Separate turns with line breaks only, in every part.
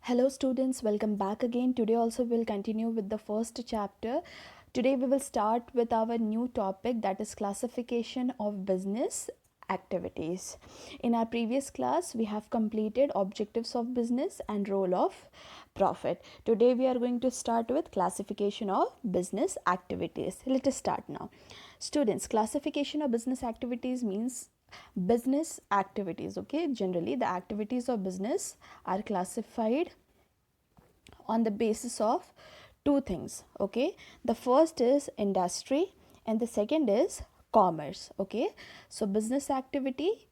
Hello students, welcome back again. Today also we'll continue with the first chapter. Today we will start with our new topic, that is classification of business activities. In our previous class we have completed objectives of business and role of profit. Today we are going to start with classification of business activities. Let us start now. Students, classification of business activities means business activities. Okay, generally the activities of business are classified on the basis of two things. Okay, the first is industry and the second is commerce. Okay, so business activities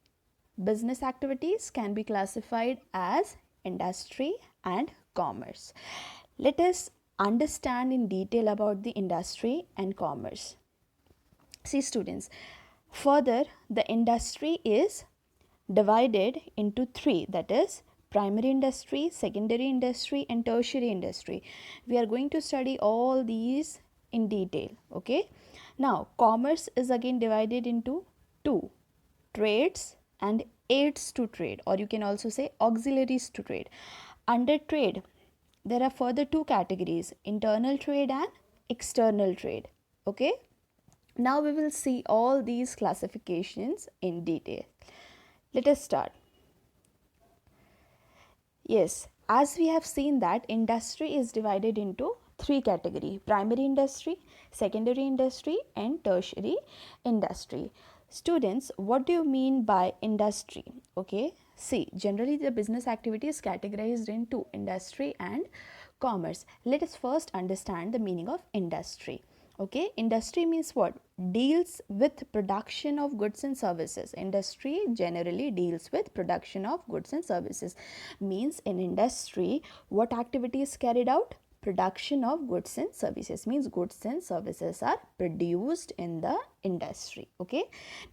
can be classified as industry and commerce. Let us understand in detail about the industry and commerce. See students, further the industry is divided into three, that is primary industry, secondary industry and tertiary industry. We are going to study all these in detail. Okay, now commerce is again divided into two, trades and aids to trade, or you can also say auxiliaries to trade. Under trade there are further two categories, internal trade and external trade. Okay, now we will see all these classifications in detail. Let us start. Yes, as we have seen that industry is divided into three categories: primary industry, secondary industry and tertiary industry. Students, what do you mean by industry? Okay, see, generally the business activity is categorized into industry and commerce. Let us first understand the meaning of industry. Okay, industry means what? Deals with production of goods and services. Industry generally deals with production of goods and services. Means in industry, what activity is carried out? Production of goods and services. Means goods and services are produced in the industry. Okay,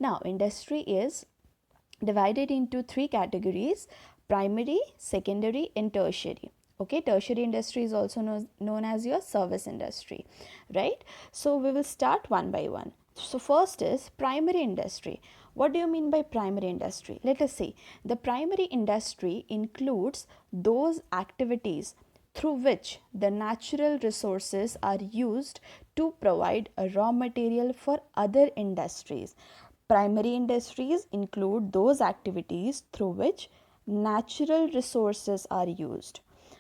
now industry is divided into three categories: primary, secondary and tertiary. Okay, tertiary industry is also known as your service industry, right? So we will start one by one. So first is primary industry. What do you mean by primary industry? Let us see. The primary industry includes those activities through which the natural resources are used to provide a raw material for other industries. Primary industries include those activities through which natural resources are used.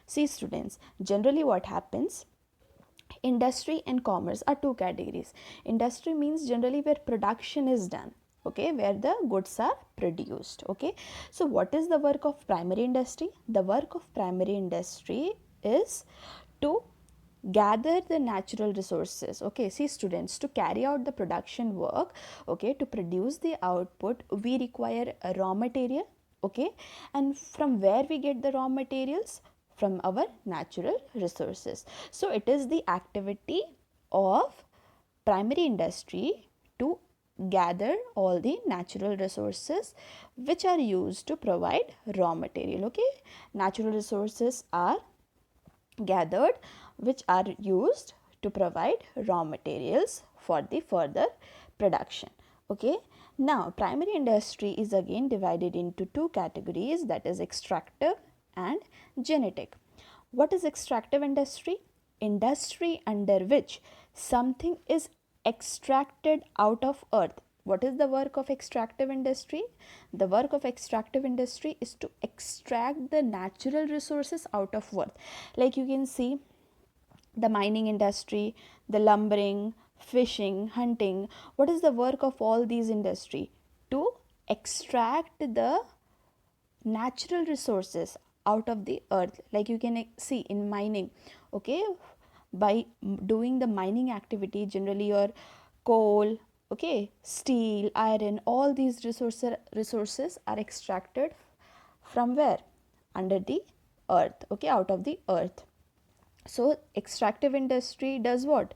See students, generally what happens, industry and commerce are two categories. Industry means generally where production is done. Okay, where the goods are produced. Okay, so what is the work of primary industry? The work of primary industry is to gather the natural resources. Okay, see students, to carry out the production work, okay, to produce the output, we require a raw material. Okay, and from where we get the raw materials? From our natural resources. So it is the activity of primary industry to gather all the natural resources which are used to provide raw material. Okay, natural resources are gathered which are used to provide raw materials for the further production. Okay, now primary industry is again divided into two categories, that is extractive and genetic. What is extractive industry? Industry under which something is extracted out of earth. What is the work of extractive industry? The work of extractive industry is to extract the natural resources out of earth. Like you can see the mining industry, the lumbering, fishing, hunting. What is the work of all these industry? To extract the natural resources out of the earth. Like you can see in mining. Okay, by doing the mining activity, generally your coal, okay, steel, iron, all these resources are extracted from where? Under the earth. Okay, out of the earth. So extractive industry does what?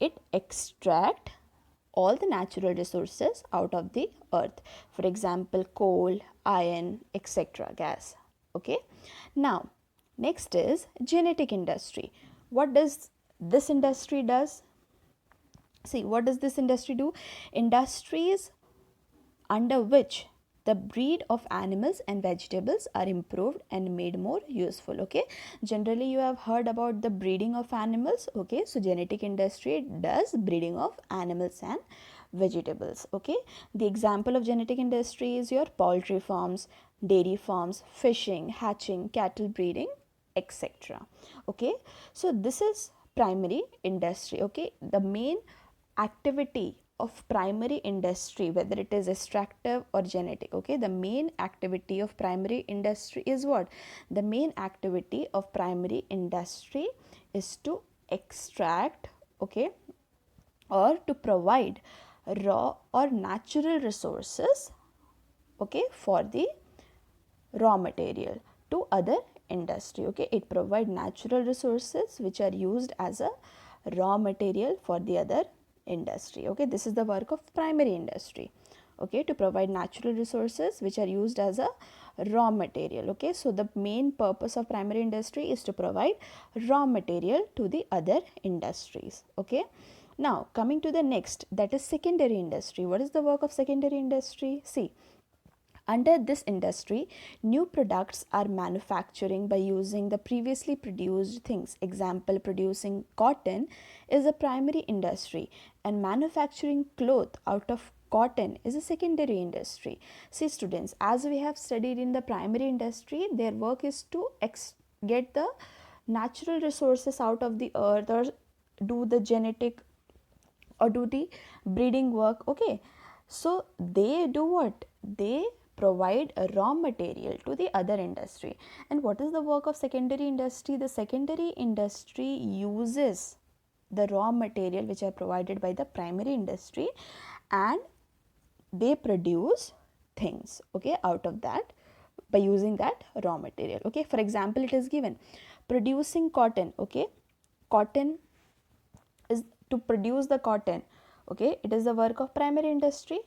It extract all the natural resources out of the earth. For example, coal, iron, etc., gas. Okay, now next is genetic industry. What does this industry does? See, what does this industry do? Industries under which the breed of animals and vegetables are improved and made more useful. Okay, generally you have heard about the breeding of animals. Okay, so genetic industry does breeding of animals and vegetables. Okay, the example of genetic industry is your poultry farms, dairy farms, fishing, hatching, cattle breeding, etc. Okay, so this is primary industry. Okay, the main activity of primary industry, whether it is extractive or genetic, okay, the main activity of primary industry is what? The main activity of primary industry is to extract, okay, or to provide raw or natural resources, okay, for the raw material to other industry. Okay, it provide natural resources which are used as a raw material for the other industry. Okay, this is the work of primary industry. Okay, to provide natural resources which are used as a raw material. Okay, so the main purpose of primary industry is to provide raw material to the other industries. Okay, now coming to the next, that is secondary industry. What is the work of secondary industry? See, under this industry, new products are manufacturing by using the previously produced things. Example, producing cotton is a primary industry, and manufacturing cloth out of cotton is a secondary industry. See students, as we have studied in the primary industry, their work is to get the natural resources out of the earth, or do the genetic or do the breeding work. Okay, so they do what? They provide a raw material to the other industry. And what is the work of secondary industry? The secondary industry uses the raw material which are provided by the primary industry, and they produce things, okay, out of that by using that raw material. Okay, for example, it is given producing cotton. Okay, cotton is to produce the cotton. Okay, it is the work of primary industry.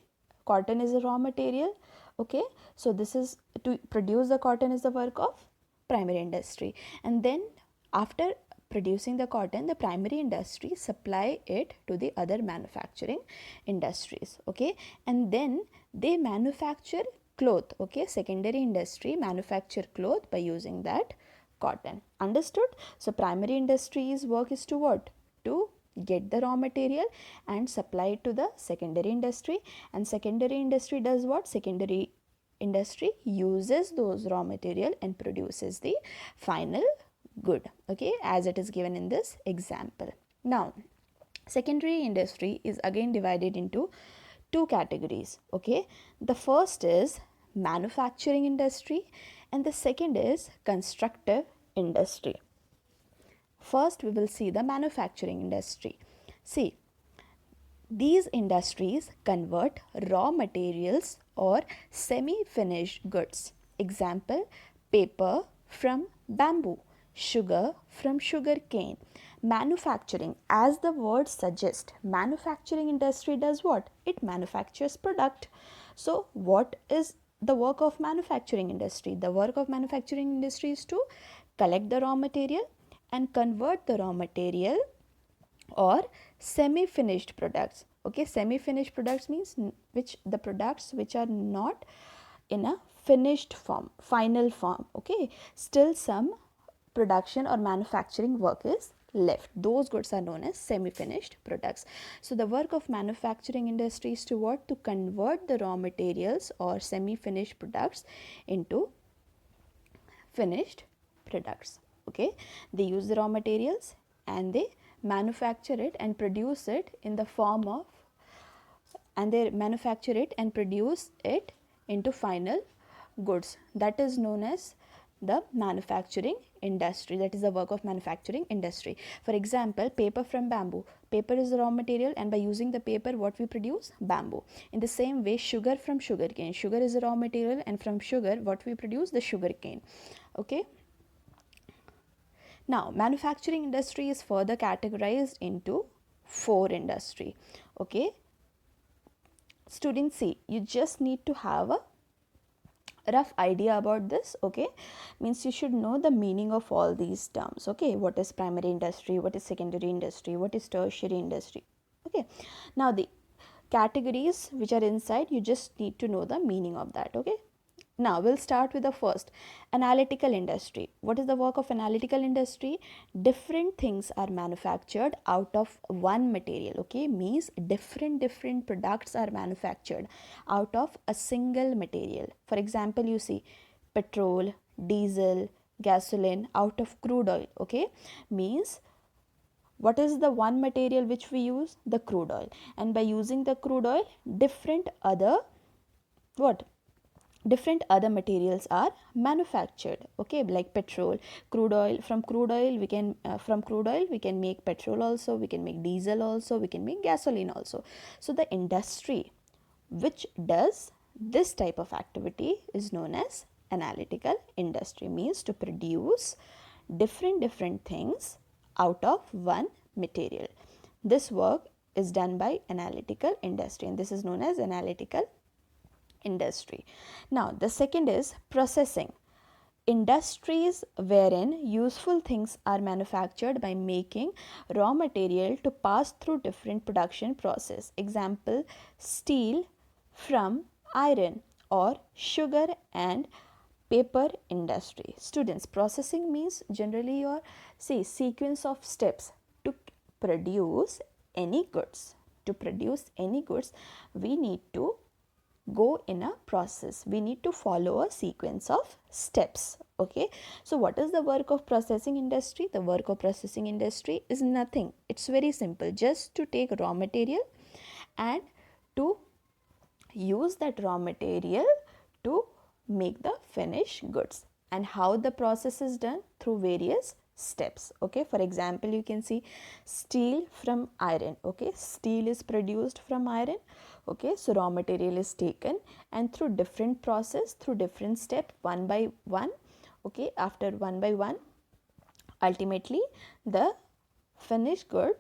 Cotton is a raw material. Okay, so this is to produce the cotton is the work of primary industry. And then after producing the cotton, the primary industry supply it to the other manufacturing industries. Okay, and then they manufacture cloth. Okay, secondary industry manufacture cloth by using that cotton. Understood? So primary industry's work is to what? To get the raw material and supply it to the secondary industry. And secondary industry does what? Secondary industry uses those raw material and produces the final good. Okay, as it is given in this example. Now, secondary industry is again divided into two categories. Okay, the first is manufacturing industry and the second is constructive industry. First, we will see the manufacturing industry. See, these industries convert raw materials or semi-finished goods. Example, paper from bamboo, sugar from sugar cane. Manufacturing, as the word suggests, manufacturing industry does what? It manufactures product. So, what is the work of manufacturing industry? The work of manufacturing industry is to collect the raw material and convert the raw material or semi finished products. Okay, semi finished products means which the products which are not in a finished form, final form. Okay, still some production or manufacturing work is left. Those goods are known as semi finished products. So the work of manufacturing industry is to what? To convert the raw materials or semi finished products into finished products. Okay, they use the raw materials and they manufacture it and produce it in the form of, and they manufacture it and produce it into final goods. That is known as the manufacturing industry. That is the work of manufacturing industry. For example, paper from bamboo. Paper is the raw material, and by using the paper, what we produce? Bamboo. In the same way, sugar from sugar cane. Sugar is the raw material, and from sugar, what we produce? The sugar cane. Okay. Now, manufacturing industry is further categorized into four industry. Okay. Students, see, you just need to have a rough idea about this. Okay, means you should know the meaning of all these terms. Okay, what is primary industry, what is secondary industry, what is tertiary industry. Okay, now categories which are inside, you just need to know the meaning of that. Okay, now we'll start with the first, analytical industry. What is the work of analytical industry? Different things are manufactured out of one material. Okay, means different products are manufactured out of a single material. For example, you see petrol, diesel, gasoline out of crude oil. Okay, means what is the one material which we use? The crude oil. And by using the crude oil, different other what different other materials are manufactured. Okay, like petrol, crude oil. From crude oil we can make petrol also, we can make diesel also, we can make gasoline also. So the industry which does this type of activity is known as analytical industry. Means to produce different things out of one material. This work is done by analytical industry, and this is known as analytical industry. Now the second is processing. Industries wherein useful things are manufactured by making raw material to pass through different production process. Example, steel from iron, or sugar and paper industry. Students, processing means generally your sequence of steps to produce any goods. To produce any goods, we need to go in a process. We need to follow a sequence of steps. Okay, so what is the work of processing industry? The work of processing industry is nothing. It's very simple. Just to take raw material and to use that raw material to make the finished goods. And how the process is done? Through various steps. Okay, for example, you can see steel from iron. Okay, steel is produced from iron. Okay, so raw material is taken, and through different process, through different step, one by one. Okay, after one by one, ultimately the finished good,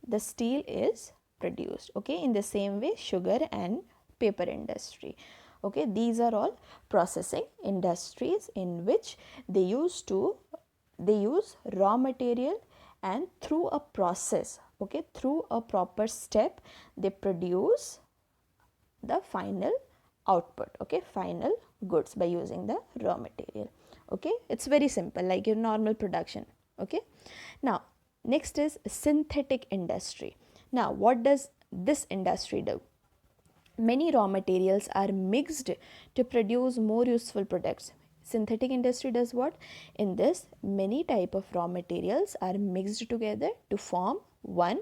the steel is produced. Okay, in the same way, sugar and paper industry. Okay, these are all processing industries in which they use raw material, and through a process, okay, through a proper step, they produce the final output. Okay, final goods by using the raw material. Okay, it's very simple, like your normal production. Okay, now next is synthetic industry. Now what does this industry do? Many raw materials are mixed to produce more useful products. Synthetic industry does what? In this, many type of raw materials are mixed together to form one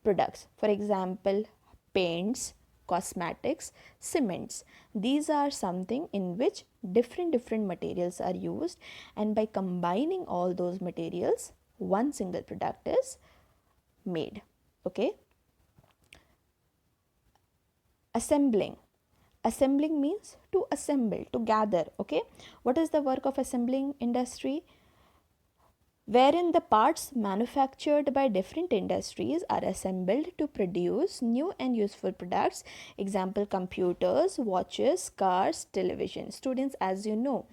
products. For example, paints, cosmetics, cements. These are something in which different materials are used, and by combining all those materials, one single product is made. Okay, assembling. Assembling means to assemble, to gather. Okay, what is the work of assembling industry? Wherein the parts manufactured by different industries are assembled to produce new and useful products. Example, computers, watches, cars, television. Students, as you know,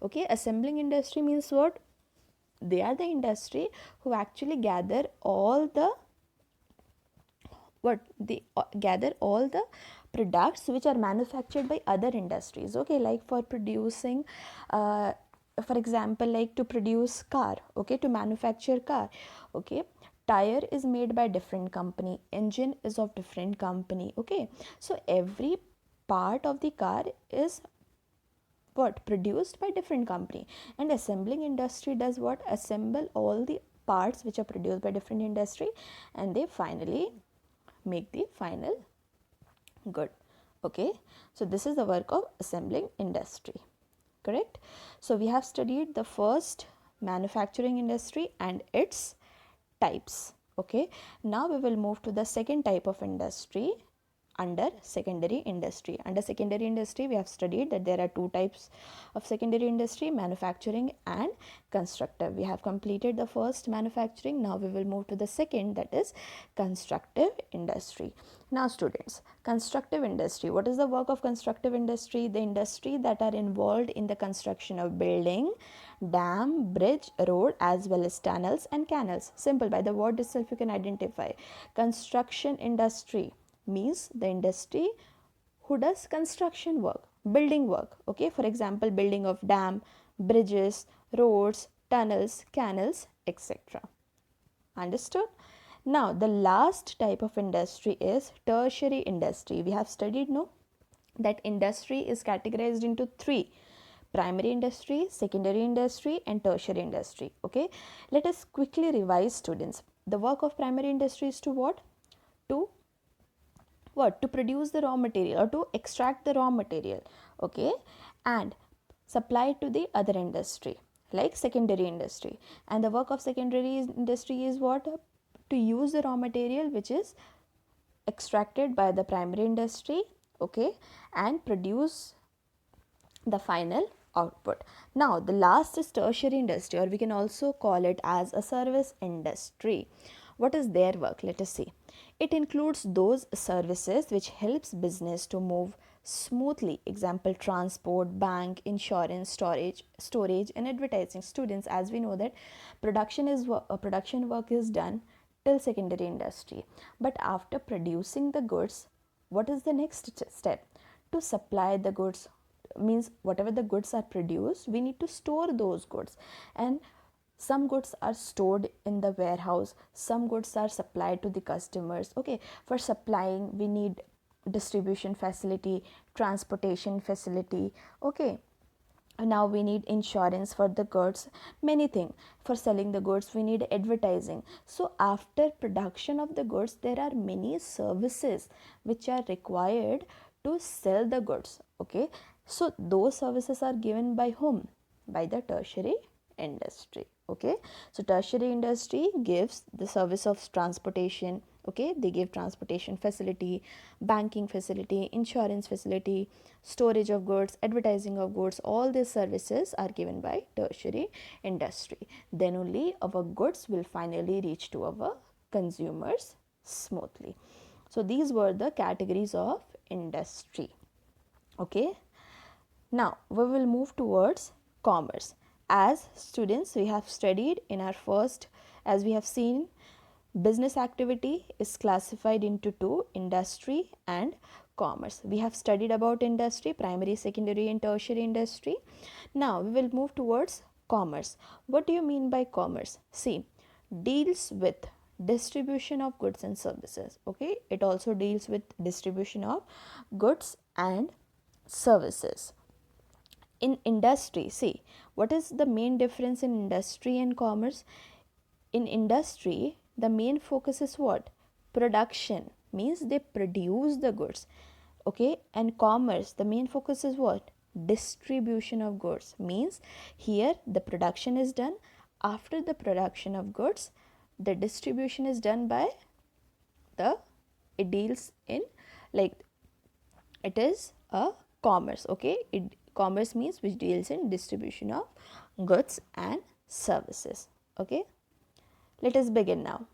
okay, assembling industry means what? They are the industry who actually gather all the products which are manufactured by other industries. Okay, like for producing for example, like to produce car. Okay, to manufacture car. Okay, tire is made by different company, engine is of different company. Okay, so every part of the car is what? Produced by different company. And assembling industry does what? Assemble all the parts which are produced by different industry, and they finally make the final good. Okay, so this is the work of assembling industry. Correct. So we have studied the first, manufacturing industry and its types. Okay, now we will move to the second type of industry under secondary industry. Under secondary industry, we have studied that there are two types of secondary industry, manufacturing and constructive. We have completed the first, manufacturing. Now we will move to the second, that is constructive industry. Now students, constructive industry. What is the work of constructive industry? The industry that are involved in the construction of building, dam, bridge, road, as well as tunnels and canals. Simple, by the word itself you can identify. Construction industry means the industry who does construction work, building work. Okay, for example, building of dam, bridges, roads, tunnels, canals, etc. Understood? Now, the last type of industry is tertiary industry. We have studied, no, that industry is categorized into three: primary industry, secondary industry, and tertiary industry. Okay, let us quickly revise, students. The work of primary industry is to what? To what? To produce the raw material or to extract the raw material. Okay, and supply it to the other industry like secondary industry. And the work of secondary industry is what? To use the raw material which is extracted by the primary industry, okay, and produce the final output. Now, the last is tertiary industry, or we can also call it as a service industry. What is their work? Let us see. It includes those services which helps business to move smoothly. Example: transport, bank, insurance, storage, and advertising. Students, as we know that production work is done till secondary industry, but after producing the goods, what is the next step? To supply the goods, means whatever the goods are produced, we need to store those goods, and some goods are stored in the warehouse, some goods are supplied to the customers. Okay, for supplying we need distribution facility, transportation facility. Okay, now we need insurance for the goods, many things. For selling the goods we need advertising. So after production of the goods, there are many services which are required to sell the goods. Okay, so those services are given by whom? By the tertiary industry. Okay, so tertiary industry gives the service of transportation. Okay, they give transportation facility, banking facility, insurance facility, storage of goods, advertising of goods. All these services are given by tertiary industry. Then only our goods will finally reach to our consumers smoothly. So these were the categories of industry. Okay, now we will move towards commerce. As students, we have studied in our first, as we have seen, business activity is classified into two: industry and commerce. We have studied about industry, primary, secondary, and tertiary industry. Now we will move towards commerce. What do you mean by commerce? See, deals with distribution of goods and services. Okay, it also deals with distribution of goods and services. In industry, see, what is the main difference in industry and commerce? In industry, the main focus is what? Production, means they produce the goods. Okay, and commerce, the main focus is what? Distribution of goods, means here the production is done. After the production of goods, the distribution is done by the, it deals in, like, it is a commerce. Okay, commerce means which deals in distribution of goods and services. Okay, let us begin now.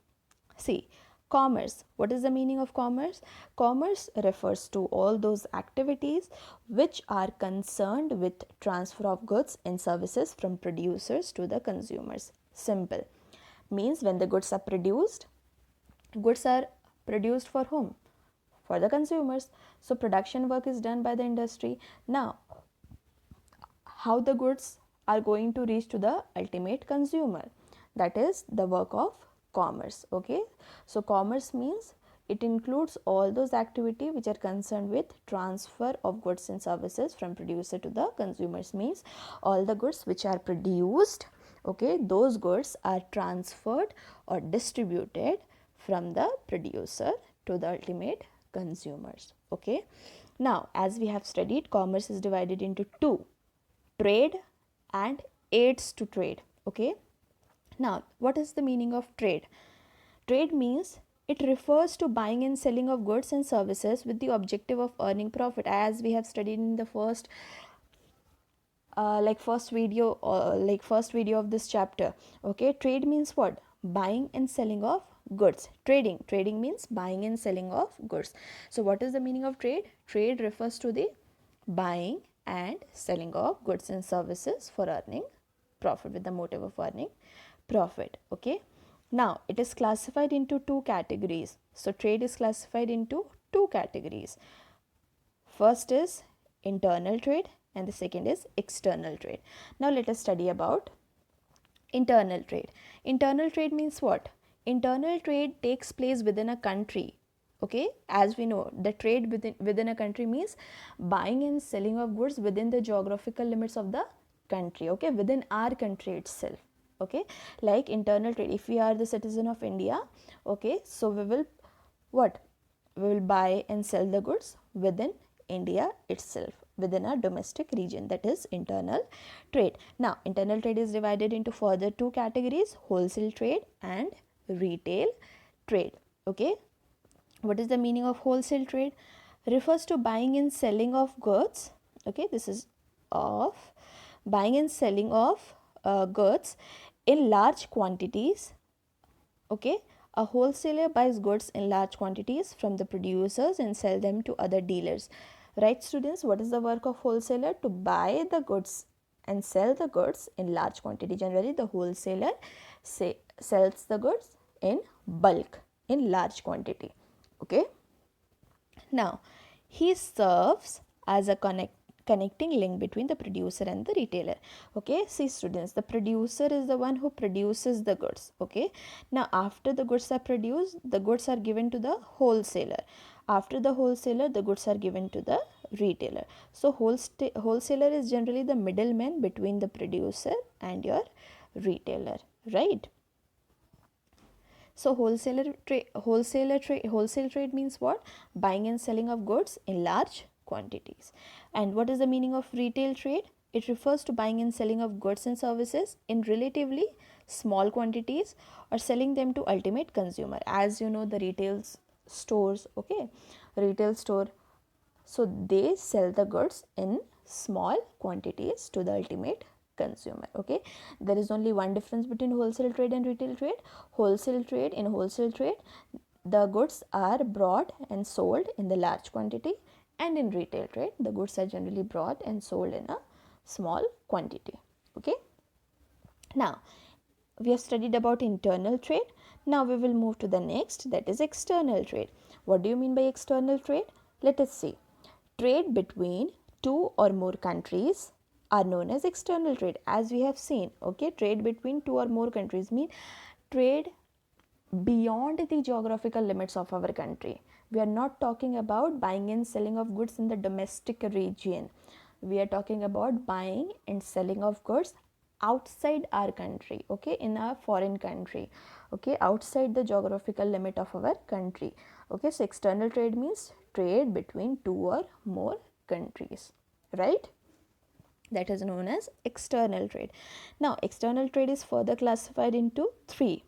See, commerce. What is the meaning of commerce? Commerce refers to all those activities which are concerned with transfer of goods and services from producers to the consumers. Simple. Means when the goods are produced for whom? For the consumers. So production work is done by the industry. Now, how the goods are going to reach to the ultimate consumer? That is the work of commerce. Okay, so commerce means it includes all those activity which are concerned with transfer of goods and services from producer to the consumers. Means all the goods which are produced, okay, those goods are transferred or distributed from the producer to the ultimate consumers. Okay, now as we have studied, commerce is divided into two: trade and aids to trade. Okay, now what is the meaning of trade? Trade means it refers to buying and selling of goods and services with the objective of earning profit, as we have studied in the first first video of this chapter. Okay, trade means what? Buying and selling of goods. Trading means buying and selling of goods. So what is the meaning of trade? Trade refers to the buying and selling of goods and services for earning profit, with the motive of earning profit. Okay, now it is classified into two categories. So trade is classified into two categories. First is internal trade and the second is external trade. Now let us study about internal trade. Internal trade means what? Internal trade takes place within a country. Okay, as we know, the trade within a country means buying and selling of goods within the geographical limits of the country. Okay, within our country itself. Okay, like internal trade, if we are the citizen of India, okay, so we will what? We will buy and sell the goods within India itself, within a domestic region, that is internal trade. Now, internal trade is divided into further two categories, wholesale trade and retail trade. Okay, what is the meaning of wholesale trade? Refers to buying and selling of goods. Okay, this is of buying and selling of goods in large quantities. Okay, a wholesaler buys goods in large quantities from the producers and sell them to other dealers. Right, students, what is the work of wholesaler? To buy the goods and sell the goods in large quantity. Generally, the wholesaler sells the goods in bulk, in large quantity. Okay, now he serves as a connecting link between the producer and the retailer. Okay, see students, the producer is the one who produces the goods. Okay, now after the goods are produced, the goods are given to the wholesaler. After the wholesaler, the goods are given to the retailer. So wholesaler is generally the middleman between the producer and your retailer, right? So wholesale trade means what? Buying and selling of goods in large quantities. And what is the meaning of retail trade? It refers to buying and selling of goods and services in relatively small quantities or selling them to ultimate consumer. As you know, the retail stores, okay, retail store, so they sell the goods in small quantities to the ultimate consumer. Okay, there is only one difference between wholesale trade and retail trade. In wholesale trade, the goods are bought and sold in the large quantity, and in retail trade, the goods are generally bought and sold in a small quantity. Okay, now we have studied about internal trade. Now we will move to the next, that is external trade. What do you mean by external trade? Let us see. Trade between two or more countries are known as external trade, as we have seen. Okay, trade between two or more countries mean trade beyond the geographical limits of our country. We are not talking about buying and selling of goods in the domestic region. We are talking about buying and selling of goods outside our country, okay, in a foreign country, okay, outside the geographical limit of our country. Okay, so external trade means trade between two or more countries, right? That is known as external trade. Now, external trade is further classified into three,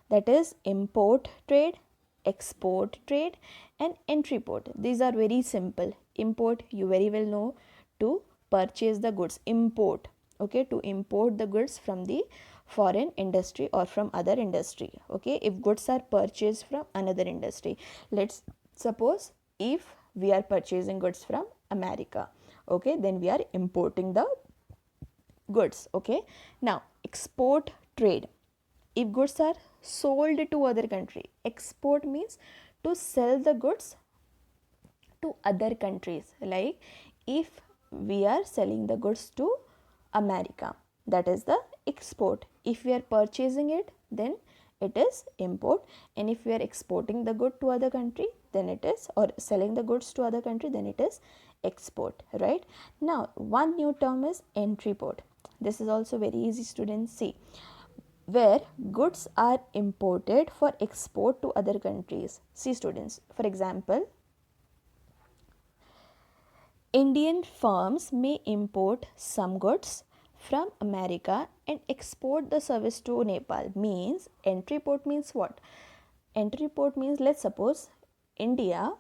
that is import trade, export trade, and entry port. These are very simple. Import, you very well know, to purchase the goods. Import, okay, to import the goods from the foreign industry or from other industry. Okay, if goods are purchased from another industry, let's suppose if we are purchasing goods from America, okay, then we are importing the goods. Okay, now export trade, if goods are sold to other country. Export means to sell the goods to other countries. Like if we are selling the goods to America, that is the export. If we are purchasing it, then it is import. And if we are exporting the good to other country, then it is, or selling the goods to other country, then it is export, right? Now one new term is entry port. This is also very easy, students. See, where goods are imported for export to other countries. See students, for example, Indian firms may import some goods from America and export the service to Nepal. Means entry port means what? Entry port means, let's suppose India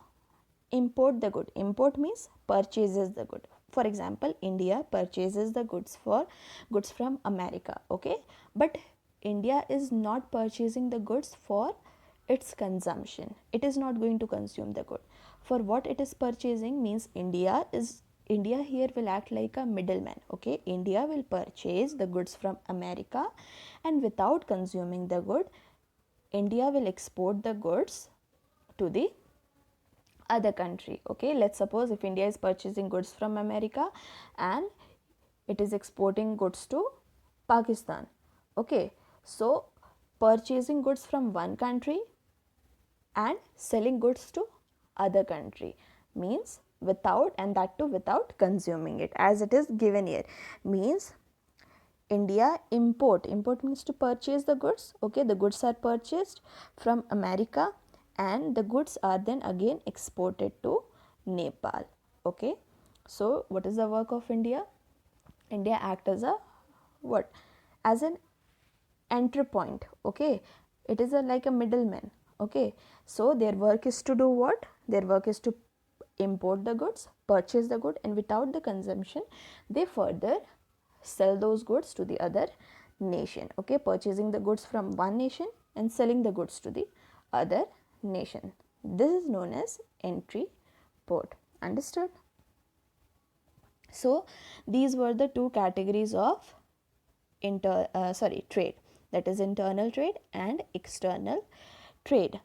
import the good. Import means purchases the good. For example, India purchases the goods from America, okay, but India is not purchasing the goods for its consumption. It is not going to consume the good. For what it is purchasing means India here will act like a middleman. Okay, India will purchase the goods from America, and without consuming the good, India will export the goods to the other country. Okay, let's suppose if India is purchasing goods from America and it is exporting goods to Pakistan. Okay, so purchasing goods from one country and selling goods to other country means without, and that too without consuming it, as it is given here, means India import means to purchase the goods. Okay, the goods are purchased from America and the goods are then again exported to Nepal. Okay, so what is the work of India? India act as a what? As an entry point. Okay, it is like a middleman. Okay, so their work is to do what? Their work is to import the goods, purchase the good, and without the consumption they further sell those goods to the other nation. Okay, purchasing the goods from one nation and selling the goods to the other nation. This is known as entry port. Understood? So these were the two categories of trade, that is internal trade and external trade.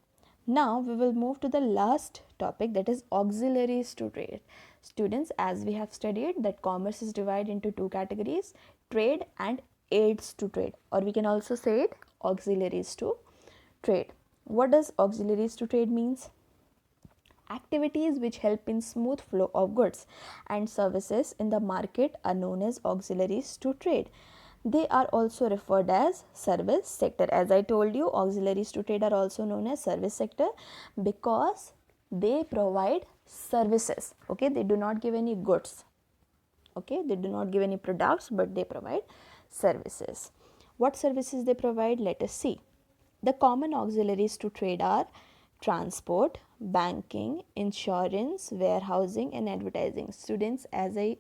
Now we will move to the last topic, that is auxiliaries to trade. Students, as we have studied that commerce is divided into two categories, trade and aids to trade, or we can also say it auxiliaries to trade. What does auxiliaries to trade means? Activities which help in smooth flow of goods and services in the market are known as auxiliaries to trade. They are also referred as service sector. As I told you, auxiliaries to trade are also known as service sector because they provide services. Okay, they do not give any goods. Okay, they do not give any products, but they provide services. What services they provide? Let us see. The common auxiliaries to trade are transport, banking, insurance, warehousing, and advertising. Students, as I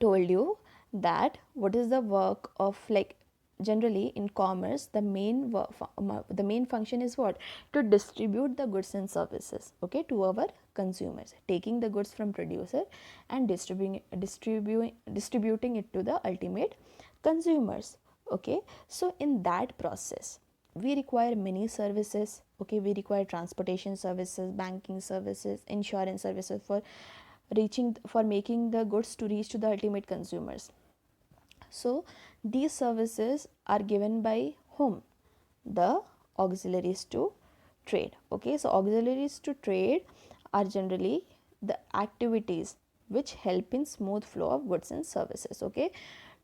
told you that what is the work of, like, generally in commerce the main function is what? To distribute the goods and services, okay, to our consumers, taking the goods from producer and distributing it to the ultimate consumers. Okay, so in that process we require many services. Okay, we require transportation services, banking services, insurance services for making the goods to reach to the ultimate consumers. So these services are given by whom? The auxiliaries to trade. Okay, so auxiliaries to trade are generally the activities which help in smooth flow of goods and services. Okay,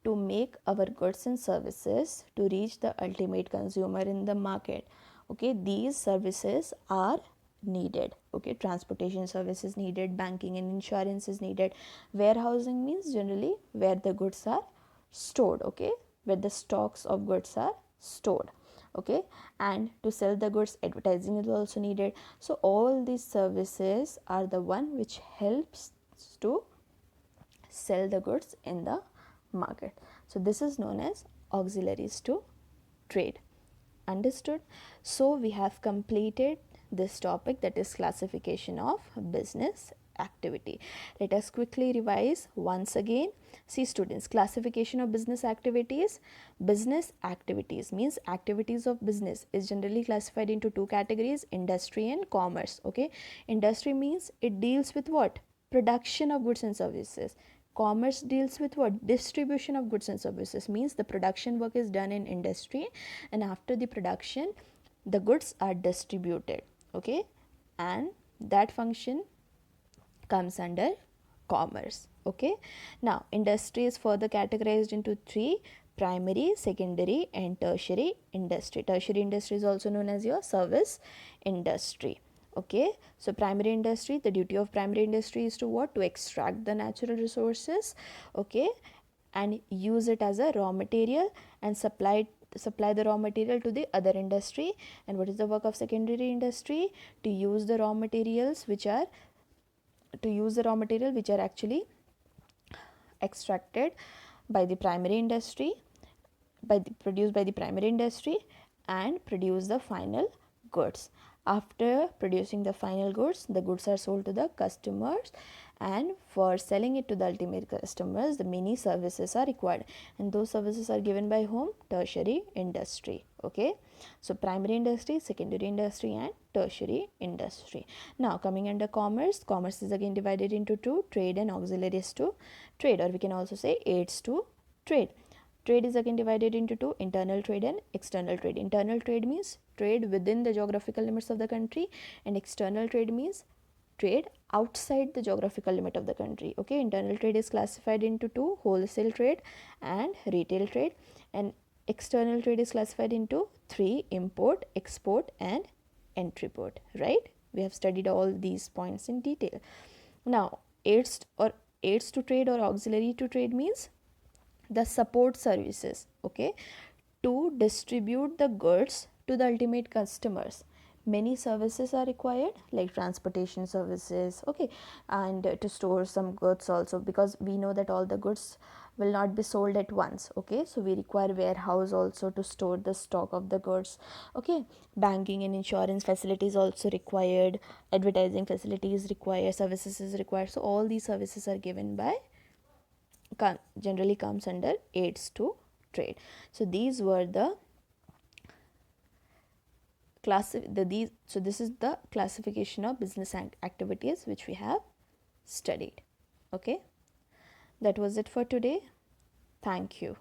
to make our goods and services to reach the ultimate consumer in the market. Okay, these services are needed. Okay, transportation services needed, banking and insurance is needed. Warehousing means generally where the goods are stored. Okay, where the stocks of goods are stored. Okay, and to sell the goods, advertising is also needed. So all these services are the one which helps to sell the goods in the market. So this is known as auxiliaries to trade. Understood? So we have completed this topic, that is classification of business activity. Let us quickly revise once again. See students, classification of business activities. Business activities means activities of business is generally classified into two categories, industry and commerce. Okay, industry means it deals with what? Production of goods and services. Commerce deals with what? Distribution of goods and services, means the production work is done in industry and after the production the goods are distributed. Okay, and that function comes under commerce. Okay, now industry is further categorized into three: primary, secondary and tertiary industry. Tertiary industry is also known as your service industry. Okay, so primary industry, the duty of primary industry is to what? To extract the natural resources, okay, and use it as a raw material and supply the raw material to the other industry. And what is the work of secondary industry? To use the raw materials which are actually extracted by the primary industry, produced by the primary industry, and produce the final goods. After producing the final goods, the goods are sold to the customers and for selling it to the ultimate customers, the many services are required, and those services are given by whom? Tertiary industry. Okay, so primary industry, secondary industry, and tertiary industry. Now coming under commerce, commerce is again divided into two: trade and auxiliaries to trade, or we can also say aids to trade. Trade is again divided into two: internal trade and external trade. Internal trade means trade within the geographical limits of the country, and external trade means trade outside the geographical limit of the country. Okay, internal trade is classified into two: wholesale trade and retail trade, and external trade is classified into three: import, export, and entry port. Right, we have studied all these points in detail. Now aids to trade or auxiliary to trade means the support services, okay, to distribute the goods to the ultimate customers. Many services are required, like transportation services, okay, and to store some goods also, because we know that all the goods will not be sold at once. Okay, so we require warehouse also to store the stock of the goods. Okay, banking and insurance facilities also required, advertising facilities require, services is required. So all these services are given by, generally comes under aids to trade. So these were the this is the classification of business activities which we have studied. Okay, that was it for today. Thank you.